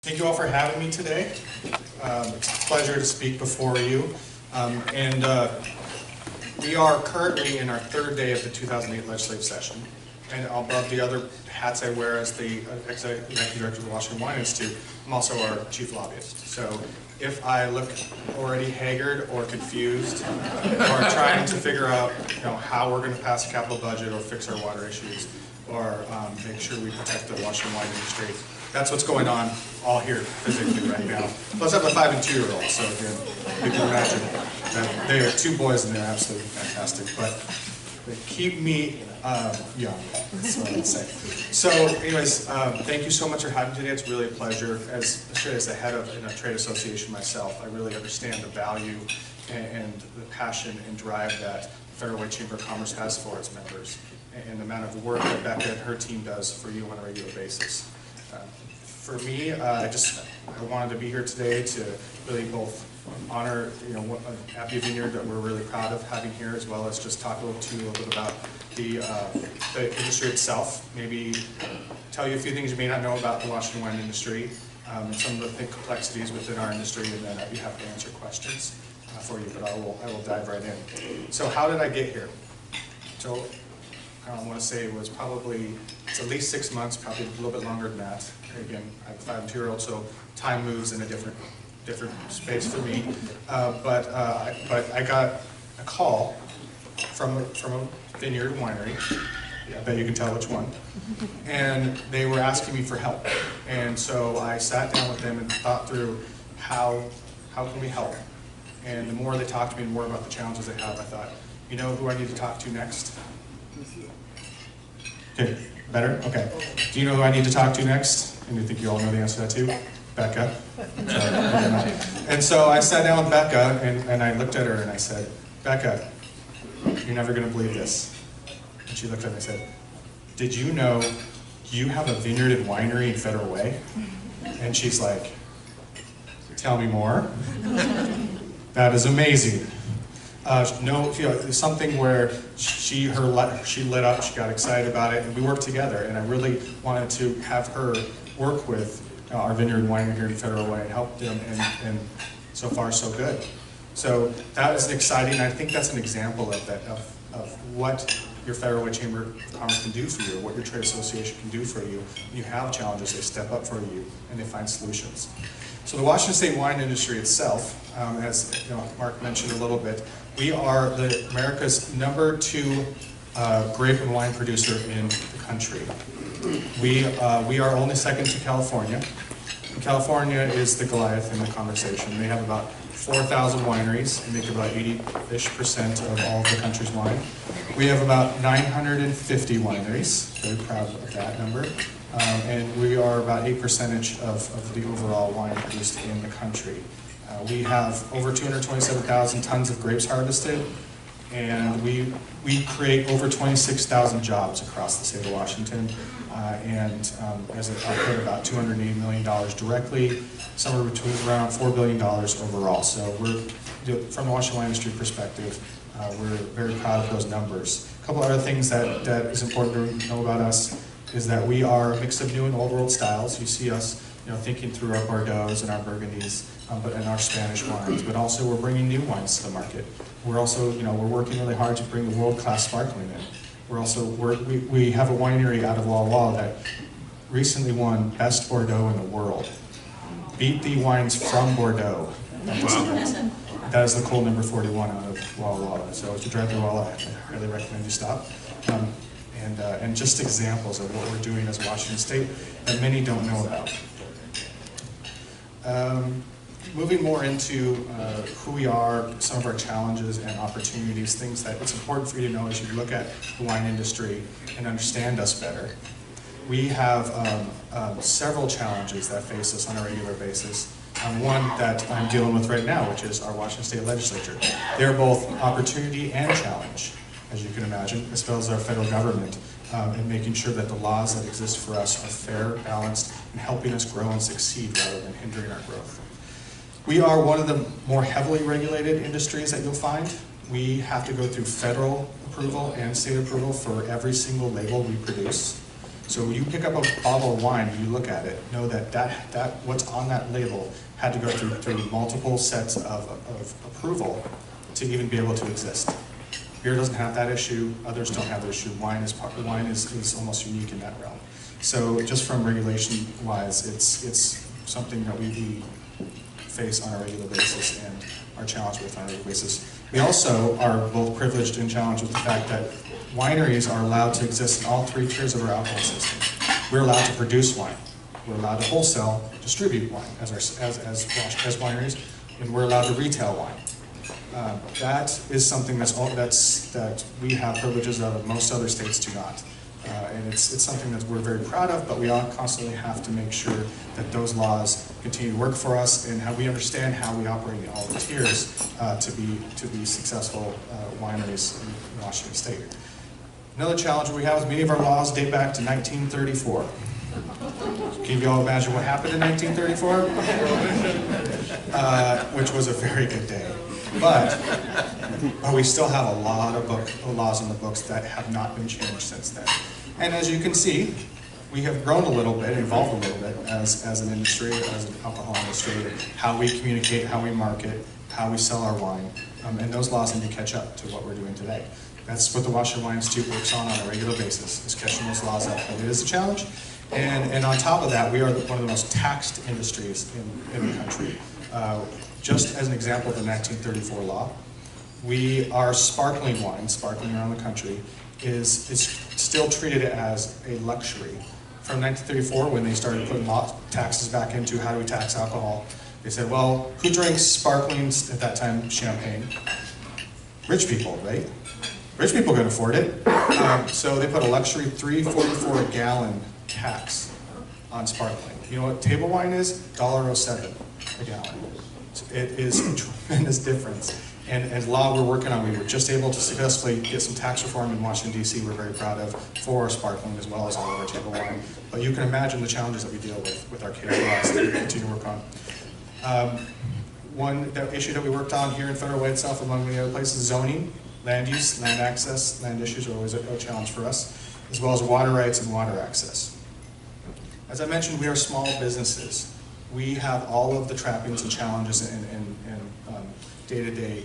Thank you all for having me today. It's a pleasure to speak before you. We are currently in our third day of the 2008 legislative session. And above the other hats I wear as the executive director of the Washington Wine Institute, I'm also our chief lobbyist. So if I look already haggard or confused or trying to figure out how we're going to pass a capital budget or fix our water issues or make sure we protect the Washington wine industry, that's what's going on all here physically right now. Plus I have a 5 and 2-year-old, so again, you can imagine that they are two boys and they're absolutely fantastic. But they keep me young, that's what I'd say. So anyways, thank you so much for having me today. It's really a pleasure. Especially as the head of a trade association myself, I really understand the value and the passion and drive that the Federal Way Chamber of Commerce has for its members and the amount of work that Becca and her team does for you on a regular basis. For me, I wanted to be here today to really both honor Abbey Vineyard that we're really proud of having here, as well as just talk a little bit about the industry itself. Maybe tell you a few things you may not know about the Washington wine industry, and some of the complexities within our industry, and then I'd be happy to answer questions for you. But I will dive right in. So how did I get here? So I don't want to say it's at least 6 months, probably a little bit longer than that. Again, I have a 5 and 2-year-old, so time moves in a different space for me. But I got a call from a vineyard winery. I bet you can tell which one. And they were asking me for help. And so I sat down with them and thought through how can we help. And the more they talked to me, the more about the challenges they have, I thought, you know who I need to talk to next? Okay, better? Okay. Do you know who I need to talk to next? And you think you all know the answer to that too? Becca. And so I sat down with Becca and I looked at her and I said, Becca, you're never going to believe this. And she looked at me and said, did you know you have a vineyard and winery in Federal Way? And she's like, tell me more. That is amazing. Something where she lit up, she got excited about it, and we worked together. And I really wanted to have her work with our vineyard and winery here in Federal Way and help them, and so far so good. So that is exciting. I think that's an example of that, of what your Federal Way Chamber of Commerce can do for you, what your trade association can do for you. When you have challenges, they step up for you and they find solutions. So the Washington State wine industry itself, as Mark mentioned a little bit, we are America's #2 grape and wine producer in the country. We are only second to California. And California is the Goliath in the conversation. They have about 4,000 wineries and make about 80-ish% of all of the country's wine. We have about 950 wineries, very proud of that number. And we are about 8% of the overall wine produced in the country. We have over 227,000 tons of grapes harvested, and we create over 26,000 jobs across the state of Washington, and as I put about $280 million directly, somewhere between around $4 billion overall. So from the Washington wine industry perspective, we're very proud of those numbers. A couple other things that is important to know about us is that we are a mix of new and old world styles. You see us thinking through our Bordeaux's and our Burgundies, and our Spanish wines, but also we're bringing new wines to the market. We're also, we're working really hard to bring the world-class sparkling in. We have a winery out of Walla Walla that recently won Best Bordeaux in the world. Beat the wines from Bordeaux. That is the cold number 41 out of Walla Walla. So if you drive through Walla, I really recommend you stop. And just examples of what we're doing as Washington State that many don't know about. Moving more into who we are, some of our challenges and opportunities, things that it's important for you to know as you look at the wine industry and understand us better. We have several challenges that face us on a regular basis. One that I'm dealing with right now, which is our Washington State Legislature. They're both opportunity and challenge, as you can imagine, as well as our federal government, in making sure that the laws that exist for us are fair, balanced, and helping us grow and succeed rather than hindering our growth. We are one of the more heavily regulated industries that you'll find. We have to go through federal approval and state approval for every single label we produce. So when you pick up a bottle of wine and you look at it, know that what's on that label had to go through multiple sets of approval to even be able to exist. Beer doesn't have that issue, others don't have that issue. Wine is almost unique in that realm. So just from regulation-wise, it's something that we face on a regular basis and are challenged with on a regular basis. We also are both privileged and challenged with the fact that wineries are allowed to exist in all 3 tiers of our alcohol system. We're allowed to produce wine. We're allowed to wholesale, distribute wine as wineries, and we're allowed to retail wine. That is something that we have privileges of that most other states do not. And it's something that we're very proud of, but we all constantly have to make sure that those laws continue to work for us and how we understand how we operate in all the tiers to be successful wineries in Washington State. Another challenge we have is many of our laws date back to 1934. Can you all imagine what happened in 1934? Which was a very good day. But we still have a lot of laws in the books that have not been changed since then. And as you can see, we have grown a little bit, evolved a little bit as an industry, as an alcohol industry, how we communicate, how we market, how we sell our wine, and those laws need to catch up to what we're doing today. That's what the Washington Wine Institute works on a regular basis, is catching those laws up. But it is a challenge. And on top of that, we are one of the most taxed industries in the country. Just as an example of the 1934 law, our sparkling wine, sparkling around the country, is still treated as a luxury. From 1934, when they started putting taxes back into how do we tax alcohol, they said, well, who drinks sparkling, at that time, champagne? Rich people, right? Rich people can afford it. So they put a luxury $3.44 a gallon tax on sparkling. You know what table wine is? $1.07 a gallon. So it is a tremendous difference. And law we're working on, we were just able to successfully get some tax reform in Washington, D.C. we're very proud of for our sparkling as well as all of our table wine. But you can imagine the challenges that we deal with our case laws that we continue to work on. One issue that we worked on here in Federal Way itself, among many other places, zoning, land use, land access. Land issues are always a challenge for us, as well as water rights and water access. As I mentioned, we are small businesses. We have all of the trappings and challenges and day-to-day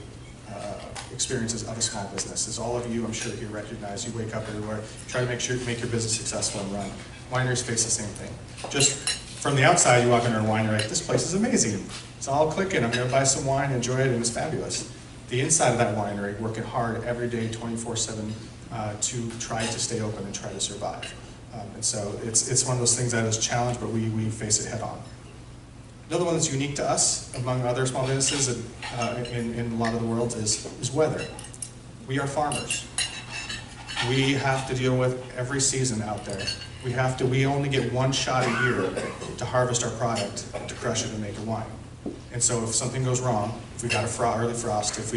experiences of a small business. As all of you, I'm sure, here recognize, you wake up everywhere, try to make your business successful and run. Wineries face the same thing. Just from the outside, you walk into a winery, this place is amazing. It's all clicking. I'm going to buy some wine, enjoy it, and it's fabulous. The inside of that winery, working hard every day, 24/7, to try to stay open and try to survive. And so it's one of those things that is a challenge, but we face it head on. Another one that's unique to us, among other small businesses in a lot of the world, is weather. We are farmers. We have to deal with every season out there. We only get one shot a year to harvest our product, to crush it and make a wine. And so if something goes wrong, if we got early frost, if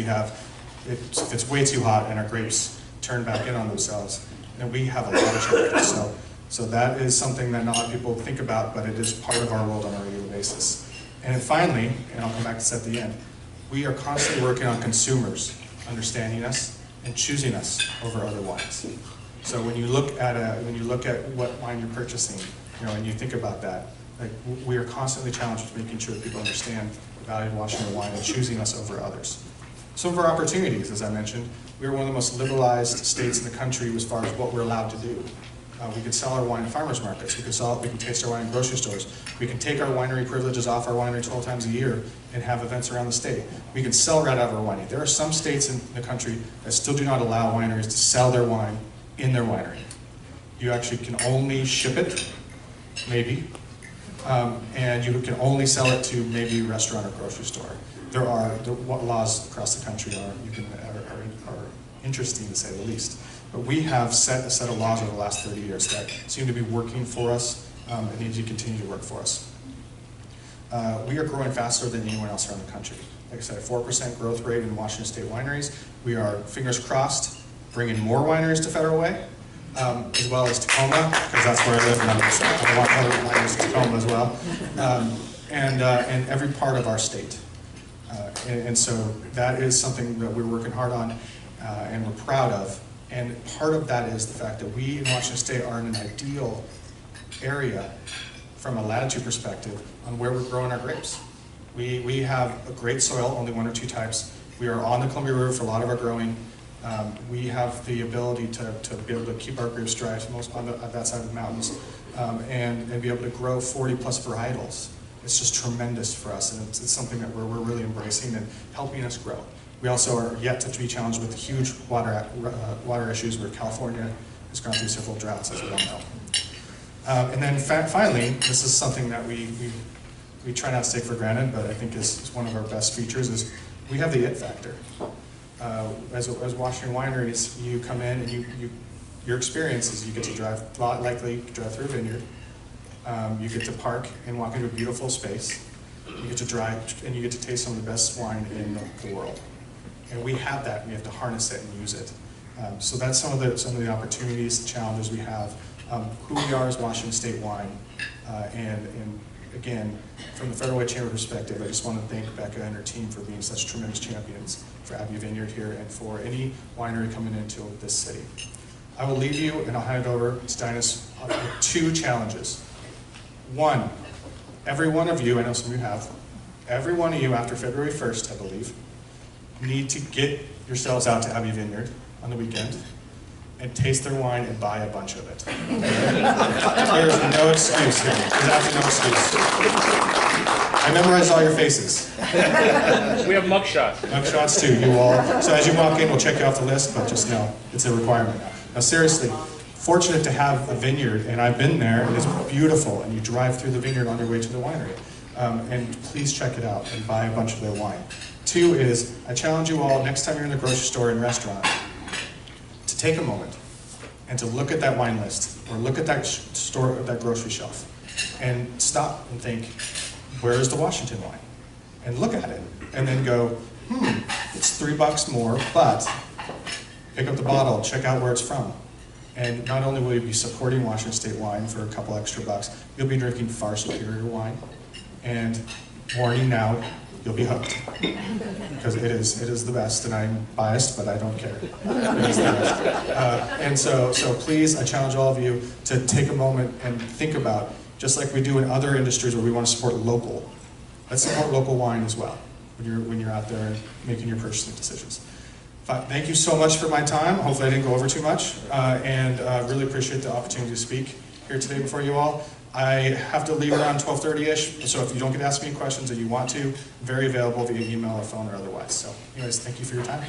it's way too hot and our grapes turn back in on themselves, then we have a lot of challenges. So that is something that not a lot of people think about, but it is part of our world on a regular basis. And then finally, and I'll come back to this at the end, we are constantly working on consumers understanding us and choosing us over other wines. So when you look at what wine you're purchasing, and you think about that, we are constantly challenged with making sure that people understand the value of Washington wine and choosing us over others. Some of our opportunities, as I mentioned, we are one of the most liberalized states in the country as far as what we're allowed to do. We can sell our wine in farmers markets. We can taste our wine in grocery stores. We can take our winery privileges off our winery 12 times a year and have events around the state. We can sell right out of our winery. There are some states in the country that still do not allow wineries to sell their wine in their winery. You actually can only ship it, maybe, and you can only sell it to maybe a restaurant or grocery store. There are laws across the country are interesting to say the least. But we have set a set of laws over the last 30 years that seem to be working for us and need to continue to work for us. We are growing faster than anyone else around the country. Like I said, a 4% growth rate in Washington State wineries. We are, fingers crossed, bringing more wineries to Federal Way, as well as Tacoma, because that's where I live, and I want other wineries in Tacoma as well, and every part of our state. And so that is something that we're working hard on and we're proud of. And part of that is the fact that we in Washington State are in an ideal area from a latitude perspective on where we're growing our grapes. We have a great soil, only 1 or 2 types. We are on the Columbia River for a lot of our growing. We have the ability to be able to keep our grapes dry on that side of the mountains and be able to grow 40 plus varietals. It's just tremendous for us, and it's something that we're really embracing and helping us grow. We also are yet to be challenged with huge water issues where California has gone through several droughts, as we all know. And then finally, this is something that we try not to take for granted, but I think is one of our best features, is we have the it factor. As Washington wineries, you come in and your experience is you get to drive, likely drive through a vineyard. You get to park and walk into a beautiful space. You get to drive and you get to taste some of the best wine in the world. And we have that, and we have to harness it and use it. So that's some of the opportunities, the challenges we have. Who we are as Washington State Wine, and again, from the Federal Way Chamber perspective, I just want to thank Becca and her team for being such tremendous champions for Abbey Vineyard here and for any winery coming into this city. I will leave you, and I'll hand it over to Dinas with 2 challenges. 1, every one of you, I know some of you have, every one of you after February 1st, I believe, need to get yourselves out to Abbey Vineyard on the weekend and taste their wine and buy a bunch of it. There's no excuse here. There's absolutely no excuse. I memorized all your faces. We have mugshots. Mugshots too, you all. So as you walk in, we'll check you off the list, but just know it's a requirement now. Now seriously, fortunate to have a vineyard, and I've been there, and it's beautiful, and you drive through the vineyard on your way to the winery. And please check it out and buy a bunch of their wine. 2 is, I challenge you all, next time you're in the grocery store and restaurant, to take a moment and to look at that wine list or look at that store, that grocery shelf, and stop and think, where is the Washington wine? And look at it, and then go, it's $3 more, but pick up the bottle, check out where it's from. And not only will you be supporting Washington State wine for a couple extra bucks, you'll be drinking far superior wine. And warning now, you'll be hooked. Because it is the best, and I'm biased, but I don't care. It is the best. And so please, I challenge all of you to take a moment and think about, just like we do in other industries where we want to support local, let's support local wine as well when you're out there making your purchasing decisions. Thank you so much for my time. Hopefully I didn't go over too much, and really appreciate the opportunity to speak here today before you all. I have to leave around 12:30-ish, so if you don't get to ask me questions or you want to, very available via email or phone or otherwise. So anyways, thank you for your time.